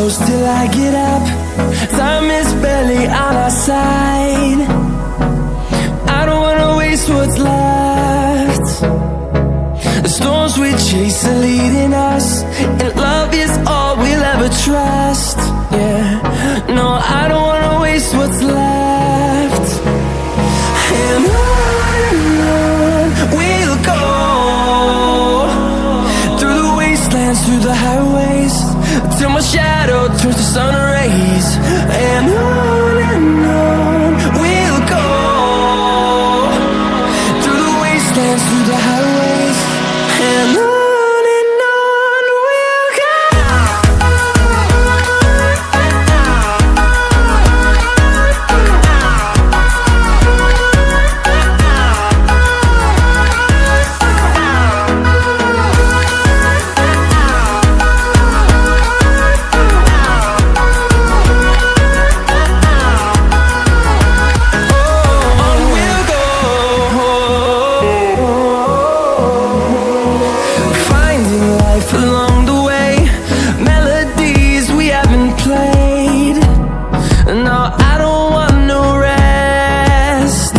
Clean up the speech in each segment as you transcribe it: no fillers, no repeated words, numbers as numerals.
close till I get up. Time is barely on our side. I don't wanna waste what's left. The storms we chase are leading us, and love is all we'll ever trust. Yeah, no, I don't wanna waste what's left. And on we'll go, through the wastelands, through the highways, till my shadow turns to sun rays. And on we'll go, through the wastelands, through the highways, and on. Along the way, melodies we haven't played. No, I don't want no rest.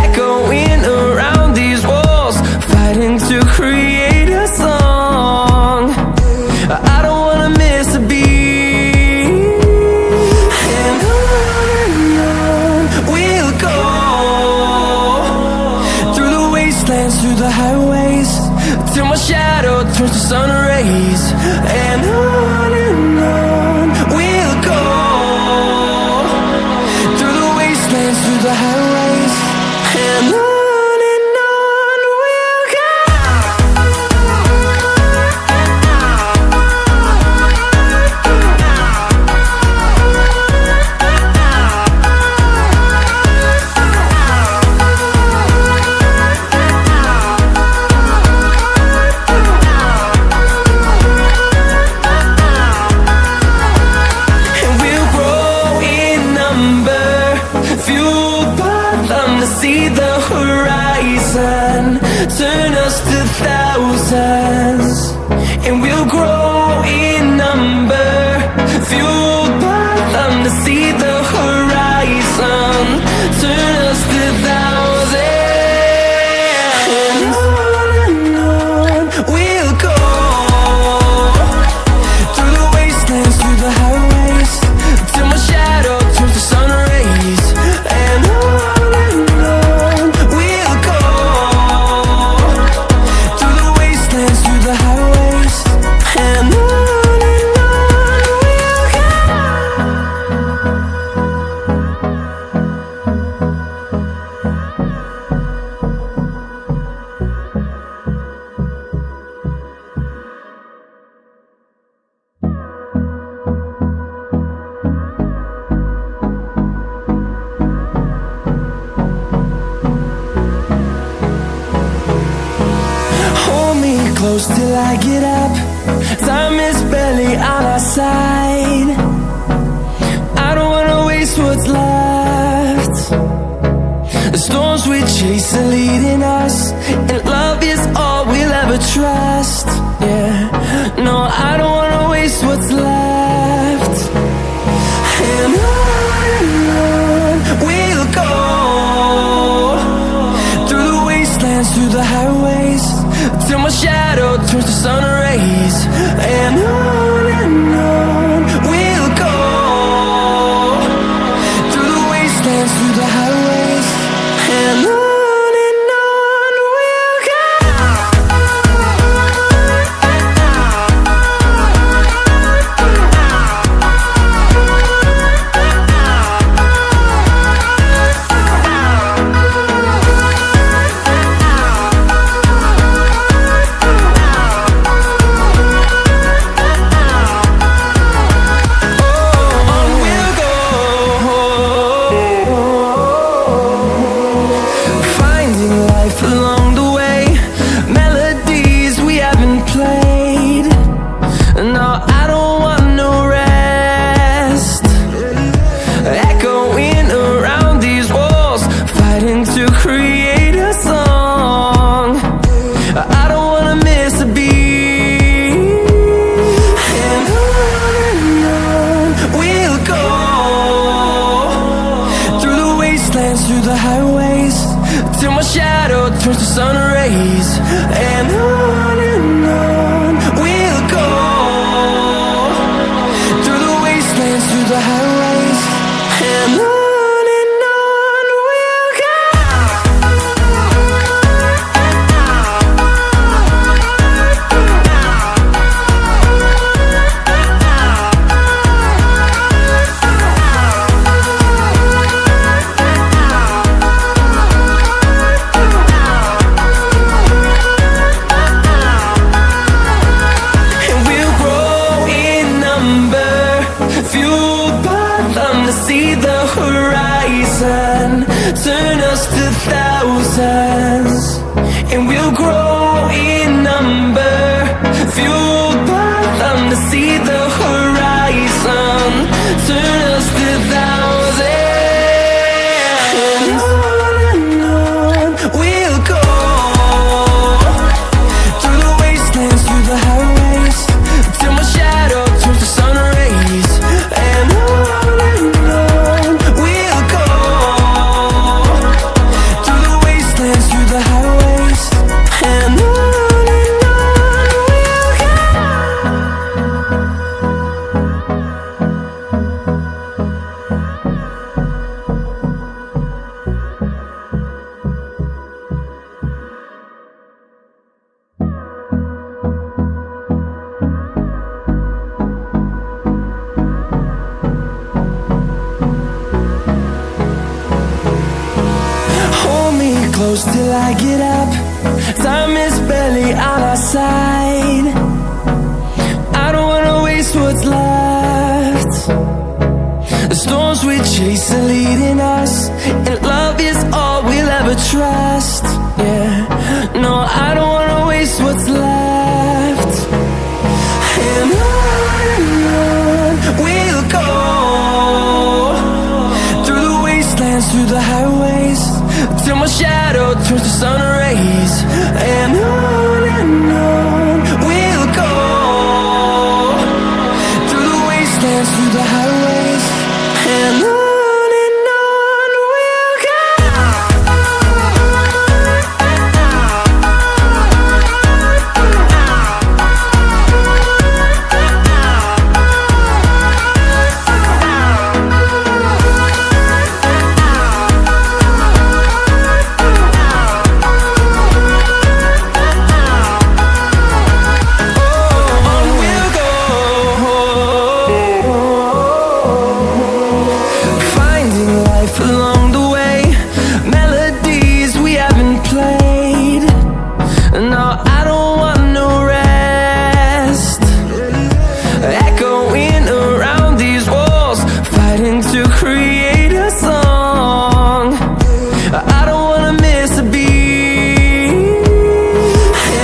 Echoing around these walls, fighting to create a song. I don't wanna miss a beat. And on we'll go, through the wastelands, through the highways, till my shadow turns to sun rays. And on we'll go, through the wastelands, through the highways, and on we'll go. See the horizon, turn us to thousands, and we'll grow in number, fueled by them to see the horizon, turn us to thousands. And on we'll go, through the wastelands, through the highways, till my shadow turns to sun rays. And on close till I get up. Time is barely on our side. I don't wanna waste what's left. The storms we chase are leading us, and love is all we'll ever trust. Yeah, no, I don't wanna waste what's left. And on we'll go, through the wastelands, through the highways, till my shadow turns to sun rays. And on we'll go, through the wastelands, through the highways, and on. highways, till my shadow turns to sun rays. And on we'll go, through the wastelands, through the highways. And on we'll go. See the horizon, turn us to thousands, and we'll grow in number, fueled by them. To see the horizon, turn us to thousands, and on we'll go, through the wastelands, through the highways, till my shadow turns to sun rays. And close till I get up. Time is barely on our side. I don't wanna waste what's left. The storms we chase are leading us, and love is all we'll ever trust. Yeah, no, I don't wanna waste what's left. And on we'll go, through the wastelands, through the highways, till my shadow turns to sun rays. And on we'll go, through the wastelands, through the highways. And on we'll go. Along the way, melodies we haven't played. No, I don't want no rest. Echoing around these walls, fighting to create a song. I don't wanna miss a beat.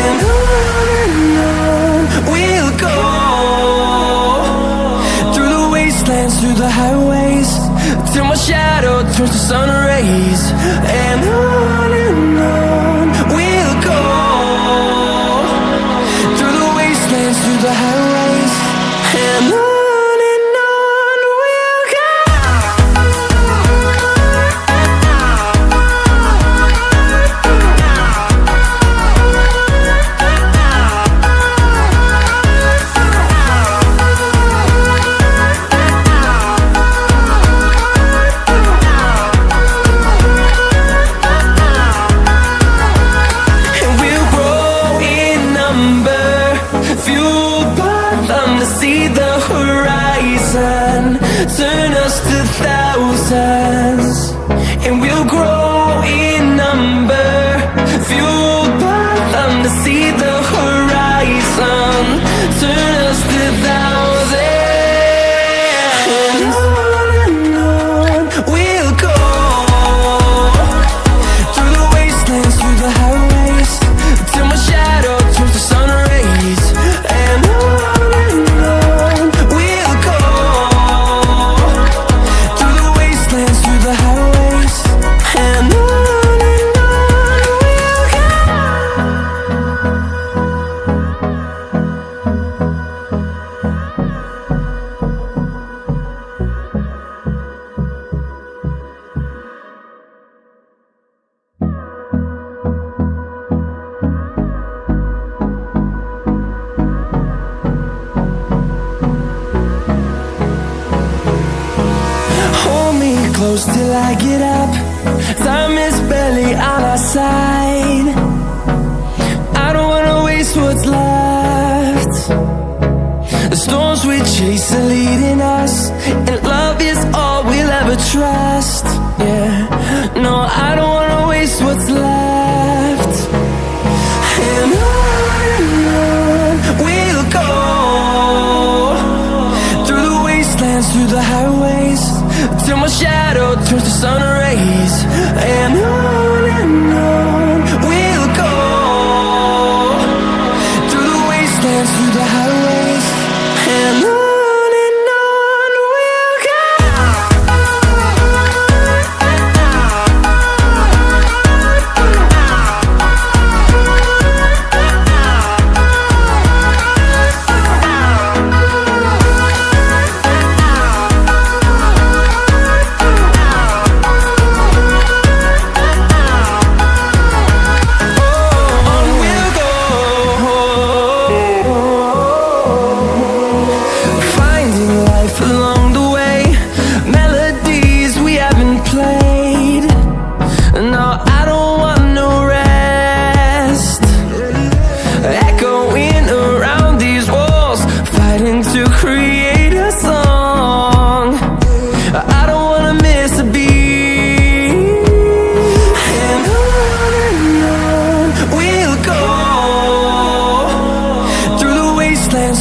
And on we'll go, through the wastelands, through the highways, till my shadow turns to sun rays. And on we'll go, through the wastelands, through the highways. And on we'll go. See the horizon, turn us to thousands, and we'll grow in number, fueled by them. To see the horizon, turn us to thousands, and on we'll go, through the wastelands, through the highways, till my shadow turns to sun rays. And and close till I get up. Time is barely on our side. I don't wanna waste what's left. The storms we chase are leading us, and love is all we'll ever trust. Yeah, no, I don't wanna waste what's left. And on we'll go, through the wastelands, through the highways, till my shadow turns to sun rays. And on we'll go, through the wastelands, through the highways, and on we'll go.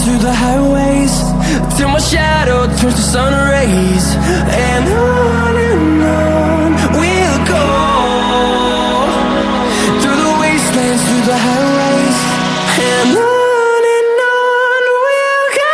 Through the highways, till my shadow turns to sun rays. And on we'll go, through the wastelands, through the highways, and on we'll go.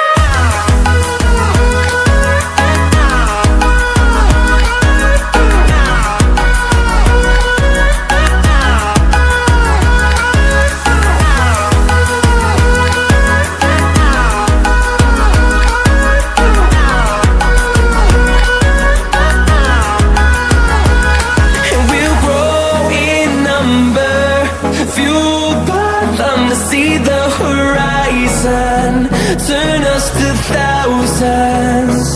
Turn us to thousands,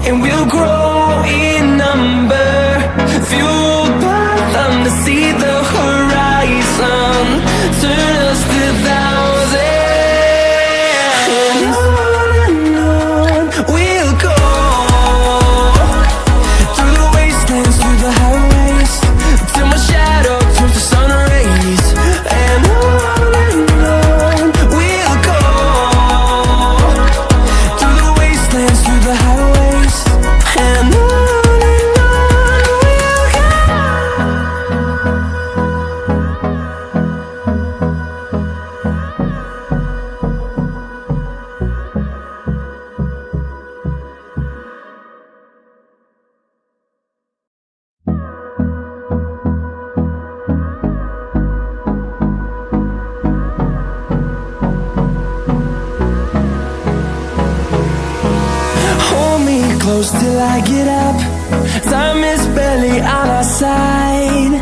and we'll grow in number, fueled by them to see the horizon. Turn us to thousands, and on we'll go, through the wastelands, through the highways, till my shadow turns to sun rays. And on we'll go, through the highways, and on we'll go. Close till I get up. Time is barely on our side.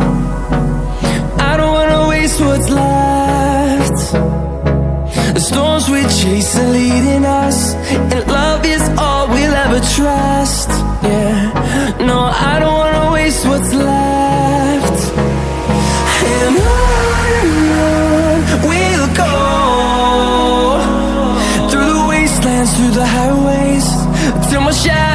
I don't wanna waste what's left. The storms we chase are leading us, and love is all we'll ever trust. Yeah, no, I don't wanna waste what's left. And on we'll go, through the wastelands, through the highways, till my shadow